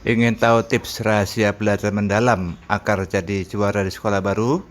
Ingin tahu tips rahasia belajar mendalam agar jadi juara di sekolah baru?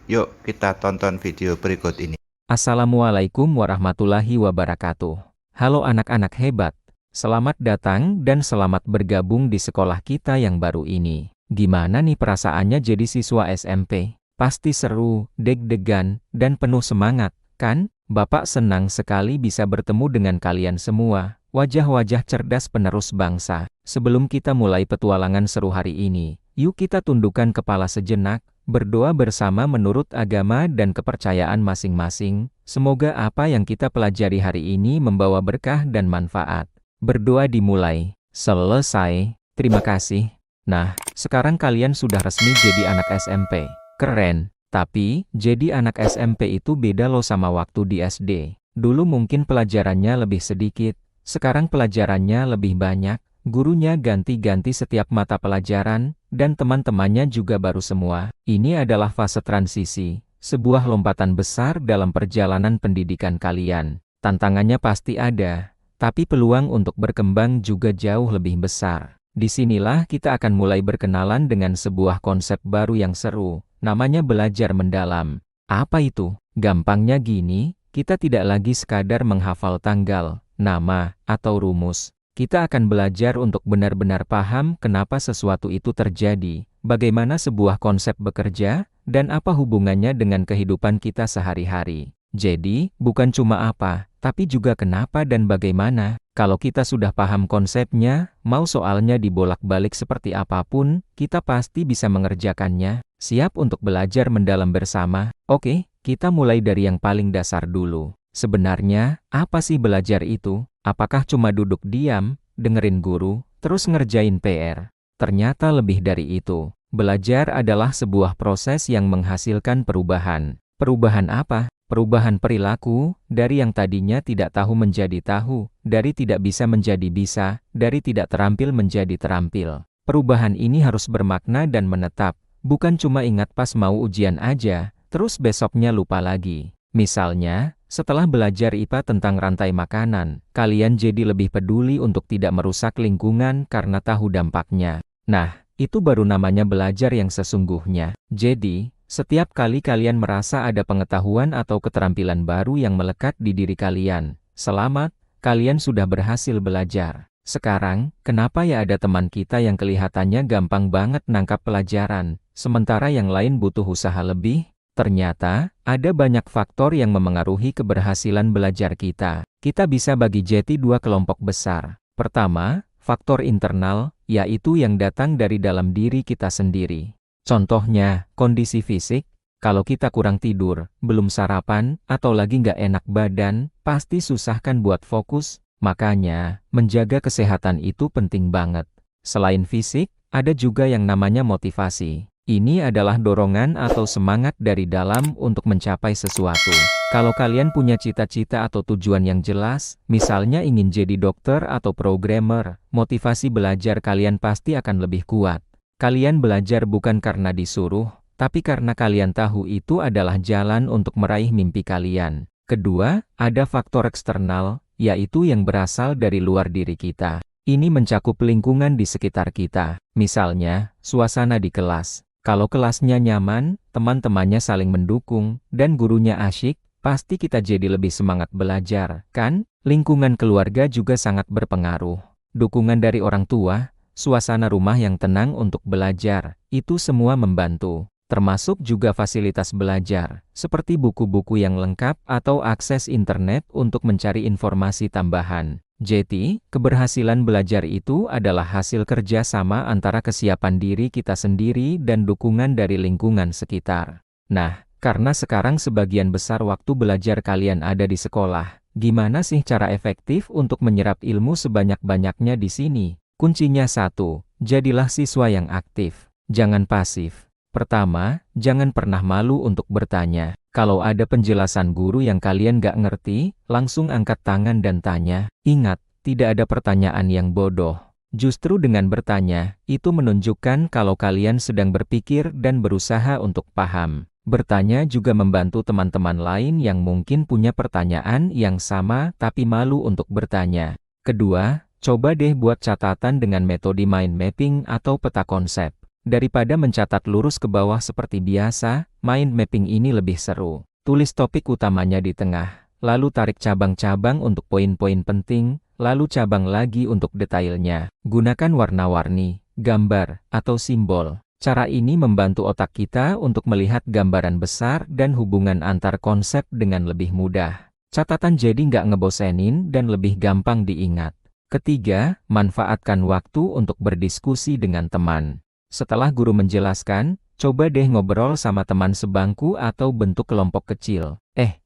Yuk kita tonton video berikut ini. Assalamualaikum warahmatullahi wabarakatuh. Halo anak-anak hebat. Selamat datang dan selamat bergabung di sekolah kita yang baru ini. Gimana nih perasaannya jadi siswa SMP? Pasti seru, deg-degan, dan penuh semangat, kan? Bapak senang sekali bisa bertemu dengan kalian semua. Wajah-wajah cerdas penerus bangsa. Sebelum kita mulai petualangan seru hari ini, yuk kita tundukkan kepala sejenak, berdoa bersama menurut agama dan kepercayaan masing-masing. Semoga apa yang kita pelajari hari ini membawa berkah dan manfaat. Berdoa dimulai. Selesai. Terima kasih. Nah, sekarang kalian sudah resmi jadi anak SMP. Keren. Tapi, jadi anak SMP itu beda loh sama waktu di SD. Dulu mungkin pelajarannya lebih sedikit. Sekarang pelajarannya lebih banyak. Gurunya ganti-ganti setiap mata pelajaran, dan teman-temannya juga baru semua. Ini adalah fase transisi, sebuah lompatan besar dalam perjalanan pendidikan kalian. Tantangannya pasti ada, tapi peluang untuk berkembang juga jauh lebih besar. Disinilah kita akan mulai berkenalan dengan sebuah konsep baru yang seru, namanya belajar mendalam. Apa itu? Gampangnya gini, kita tidak lagi sekadar menghafal tanggal, nama, atau rumus. Kita akan belajar untuk benar-benar paham kenapa sesuatu itu terjadi, bagaimana sebuah konsep bekerja, dan apa hubungannya dengan kehidupan kita sehari-hari. Jadi, bukan cuma apa, tapi juga kenapa dan bagaimana. Kalau kita sudah paham konsepnya, mau soalnya dibolak-balik seperti apapun, kita pasti bisa mengerjakannya. Siap untuk belajar mendalam bersama? Oke, kita mulai dari yang paling dasar dulu. Sebenarnya, apa sih belajar itu? Apakah cuma duduk diam, dengerin guru, terus ngerjain PR? Ternyata lebih dari itu. Belajar adalah sebuah proses yang menghasilkan perubahan. Perubahan apa? Perubahan perilaku, dari yang tadinya tidak tahu menjadi tahu, dari tidak bisa menjadi bisa, dari tidak terampil menjadi terampil. Perubahan ini harus bermakna dan menetap, bukan cuma ingat pas mau ujian aja, terus besoknya lupa lagi. Misalnya, setelah belajar IPA tentang rantai makanan, kalian jadi lebih peduli untuk tidak merusak lingkungan karena tahu dampaknya. Nah, itu baru namanya belajar yang sesungguhnya. Jadi, setiap kali kalian merasa ada pengetahuan atau keterampilan baru yang melekat di diri kalian, selamat, kalian sudah berhasil belajar. Sekarang, kenapa ya ada teman kita yang kelihatannya gampang banget nangkap pelajaran, sementara yang lain butuh usaha lebih? Ternyata, ada banyak faktor yang memengaruhi keberhasilan belajar kita. Kita bisa bagi jadi dua kelompok besar. Pertama, faktor internal, yaitu yang datang dari dalam diri kita sendiri. Contohnya, kondisi fisik, kalau kita kurang tidur, belum sarapan, atau lagi nggak enak badan, pasti susah kan buat fokus. Makanya, menjaga kesehatan itu penting banget. Selain fisik, ada juga yang namanya motivasi. Ini adalah dorongan atau semangat dari dalam untuk mencapai sesuatu. Kalau kalian punya cita-cita atau tujuan yang jelas, misalnya ingin jadi dokter atau programmer, motivasi belajar kalian pasti akan lebih kuat. Kalian belajar bukan karena disuruh, tapi karena kalian tahu itu adalah jalan untuk meraih mimpi kalian. Kedua, ada faktor eksternal, yaitu yang berasal dari luar diri kita. Ini mencakup lingkungan di sekitar kita. Misalnya, suasana di kelas. Kalau kelasnya nyaman, teman-temannya saling mendukung, dan gurunya asyik, pasti kita jadi lebih semangat belajar, kan? Lingkungan keluarga juga sangat berpengaruh. Dukungan dari orang tua, suasana rumah yang tenang untuk belajar, itu semua membantu. Termasuk juga fasilitas belajar, seperti buku-buku yang lengkap atau akses internet untuk mencari informasi tambahan. Jadi, keberhasilan belajar itu adalah hasil kerja sama antara kesiapan diri kita sendiri dan dukungan dari lingkungan sekitar. Nah, karena sekarang sebagian besar waktu belajar kalian ada di sekolah, gimana sih cara efektif untuk menyerap ilmu sebanyak-banyaknya di sini? Kuncinya satu, jadilah siswa yang aktif, jangan pasif. Pertama, jangan pernah malu untuk bertanya. Kalau ada penjelasan guru yang kalian gak ngerti, langsung angkat tangan dan tanya. Ingat, tidak ada pertanyaan yang bodoh. Justru dengan bertanya, itu menunjukkan kalau kalian sedang berpikir dan berusaha untuk paham. Bertanya juga membantu teman-teman lain yang mungkin punya pertanyaan yang sama tapi malu untuk bertanya. Kedua, Coba deh buat catatan dengan metode mind mapping atau peta konsep. Daripada mencatat lurus ke bawah seperti biasa, mind mapping ini lebih seru. Tulis topik utamanya di tengah, lalu tarik cabang-cabang untuk poin-poin penting, lalu cabang lagi untuk detailnya. Gunakan warna-warni, gambar, atau simbol. Cara ini membantu otak kita untuk melihat gambaran besar dan hubungan antar konsep dengan lebih mudah. Catatan jadi nggak ngebosenin dan lebih gampang diingat. Ketiga, manfaatkan waktu untuk berdiskusi dengan teman. Setelah guru menjelaskan, coba deh ngobrol sama teman sebangku atau bentuk kelompok kecil.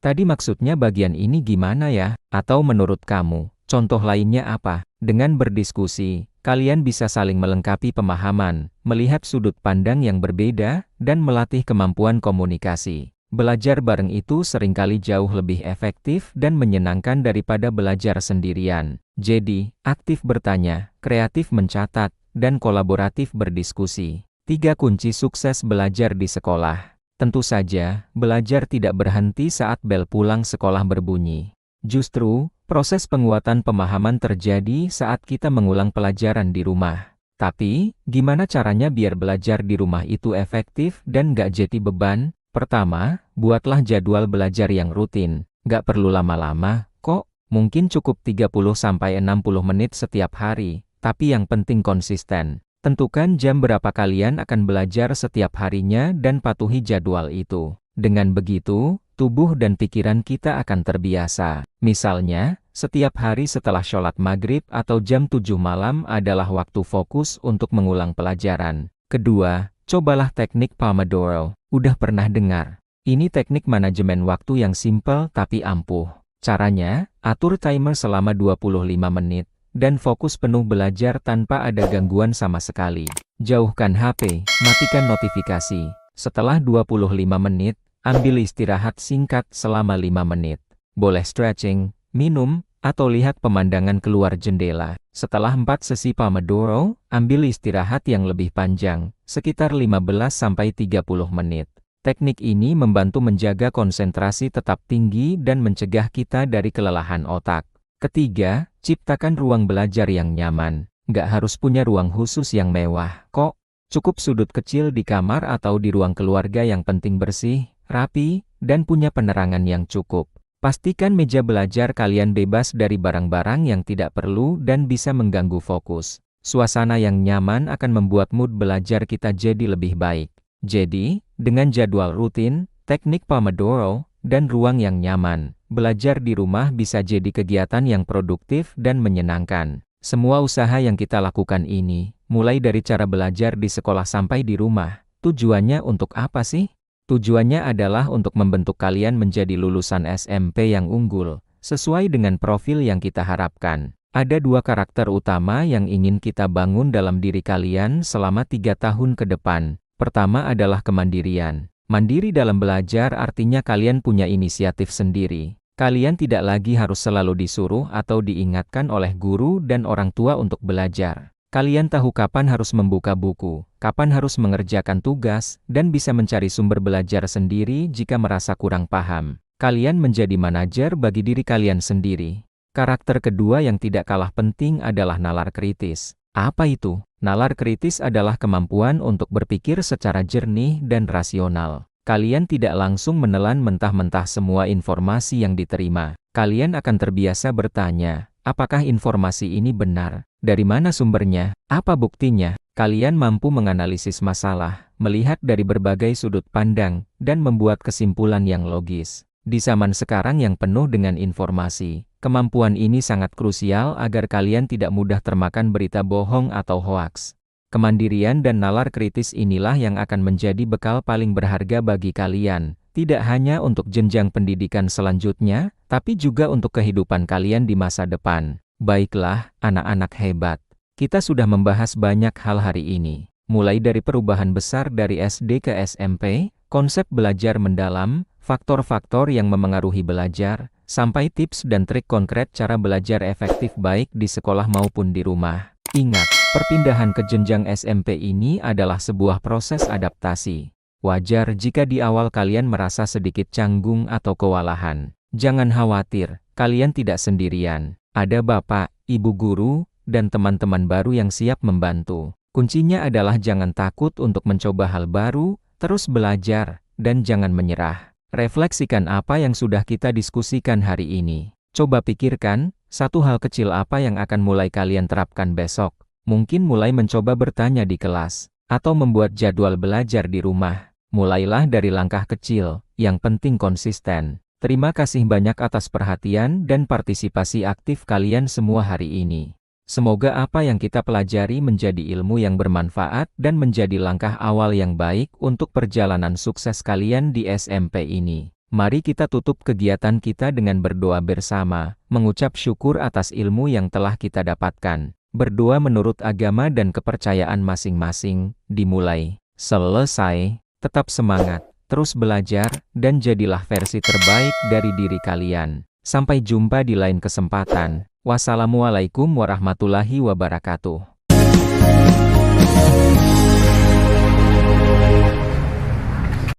Tadi maksudnya bagian ini gimana ya? Atau menurut kamu, contoh lainnya apa? Dengan berdiskusi, kalian bisa saling melengkapi pemahaman, melihat sudut pandang yang berbeda, dan melatih kemampuan komunikasi. Belajar bareng itu seringkali jauh lebih efektif dan menyenangkan daripada belajar sendirian. Jadi, aktif bertanya, kreatif mencatat, dan kolaboratif berdiskusi. 3 kunci sukses belajar di sekolah. Tentu saja, belajar tidak berhenti saat bel pulang sekolah berbunyi. Justru, proses penguatan pemahaman terjadi saat kita mengulang pelajaran di rumah. Tapi, gimana caranya biar belajar di rumah itu efektif dan nggak jadi beban? Pertama, buatlah jadwal belajar yang rutin. Nggak perlu lama-lama, kok. Mungkin cukup 30-60 menit setiap hari, tapi yang penting konsisten. Tentukan jam berapa kalian akan belajar setiap harinya dan patuhi jadwal itu. Dengan begitu, tubuh dan pikiran kita akan terbiasa. Misalnya, setiap hari setelah sholat maghrib atau jam 7 malam adalah waktu fokus untuk mengulang pelajaran. Kedua, cobalah teknik Pomodoro. Udah pernah dengar? Ini teknik manajemen waktu yang simpel tapi ampuh. Caranya, atur timer selama 25 menit, dan fokus penuh belajar tanpa ada gangguan sama sekali. Jauhkan HP, matikan notifikasi. Setelah 25 menit, ambil istirahat singkat selama 5 menit. Boleh stretching, minum, atau lihat pemandangan keluar jendela. Setelah 4 sesi Pomodoro, ambil istirahat yang lebih panjang, sekitar 15-30 menit. Teknik ini membantu menjaga konsentrasi tetap tinggi dan mencegah kita dari kelelahan otak. Ketiga, ciptakan ruang belajar yang nyaman. Nggak harus punya ruang khusus yang mewah, kok. Cukup sudut kecil di kamar atau di ruang keluarga yang penting bersih, rapi, dan punya penerangan yang cukup. Pastikan meja belajar kalian bebas dari barang-barang yang tidak perlu dan bisa mengganggu fokus. Suasana yang nyaman akan membuat mood belajar kita jadi lebih baik. Jadi, dengan jadwal rutin, teknik Pomodoro, dan ruang yang nyaman, belajar di rumah bisa jadi kegiatan yang produktif dan menyenangkan. Semua usaha yang kita lakukan ini, mulai dari cara belajar di sekolah sampai di rumah, tujuannya untuk apa sih? Tujuannya adalah untuk membentuk kalian menjadi lulusan SMP yang unggul, sesuai dengan profil yang kita harapkan. Ada 2 karakter utama yang ingin kita bangun dalam diri kalian selama 3 tahun ke depan. Pertama adalah kemandirian. Mandiri dalam belajar artinya kalian punya inisiatif sendiri. Kalian tidak lagi harus selalu disuruh atau diingatkan oleh guru dan orang tua untuk belajar. Kalian tahu kapan harus membuka buku, kapan harus mengerjakan tugas, dan bisa mencari sumber belajar sendiri jika merasa kurang paham. Kalian menjadi manajer bagi diri kalian sendiri. Karakter kedua yang tidak kalah penting adalah nalar kritis. Apa itu? Nalar kritis adalah kemampuan untuk berpikir secara jernih dan rasional. Kalian tidak langsung menelan mentah-mentah semua informasi yang diterima. Kalian akan terbiasa bertanya, apakah informasi ini benar? Dari mana sumbernya? Apa buktinya? Kalian mampu menganalisis masalah, melihat dari berbagai sudut pandang, dan membuat kesimpulan yang logis. Di zaman sekarang yang penuh dengan informasi, kemampuan ini sangat krusial agar kalian tidak mudah termakan berita bohong atau hoaks. Kemandirian dan nalar kritis inilah yang akan menjadi bekal paling berharga bagi kalian, tidak hanya untuk jenjang pendidikan selanjutnya, tapi juga untuk kehidupan kalian di masa depan. Baiklah, anak-anak hebat. Kita sudah membahas banyak hal hari ini. Mulai dari perubahan besar dari SD ke SMP, konsep belajar mendalam, faktor-faktor yang memengaruhi belajar, sampai tips dan trik konkret cara belajar efektif baik di sekolah maupun di rumah. Ingat, perpindahan ke jenjang SMP ini adalah sebuah proses adaptasi. Wajar jika di awal kalian merasa sedikit canggung atau kewalahan. Jangan khawatir, kalian tidak sendirian. Ada bapak, ibu guru, dan teman-teman baru yang siap membantu. Kuncinya adalah jangan takut untuk mencoba hal baru, terus belajar, dan jangan menyerah. Refleksikan apa yang sudah kita diskusikan hari ini. Coba pikirkan, satu hal kecil apa yang akan mulai kalian terapkan besok. Mungkin mulai mencoba bertanya di kelas, atau membuat jadwal belajar di rumah. Mulailah dari langkah kecil, yang penting konsisten. Terima kasih banyak atas perhatian dan partisipasi aktif kalian semua hari ini. Semoga apa yang kita pelajari menjadi ilmu yang bermanfaat dan menjadi langkah awal yang baik untuk perjalanan sukses kalian di SMP ini. Mari kita tutup kegiatan kita dengan berdoa bersama, mengucap syukur atas ilmu yang telah kita dapatkan. Berdoa menurut agama dan kepercayaan masing-masing, dimulai. Selesai, tetap semangat, terus belajar, dan jadilah versi terbaik dari diri kalian. Sampai jumpa di lain kesempatan. Wassalamualaikum warahmatullahi wabarakatuh.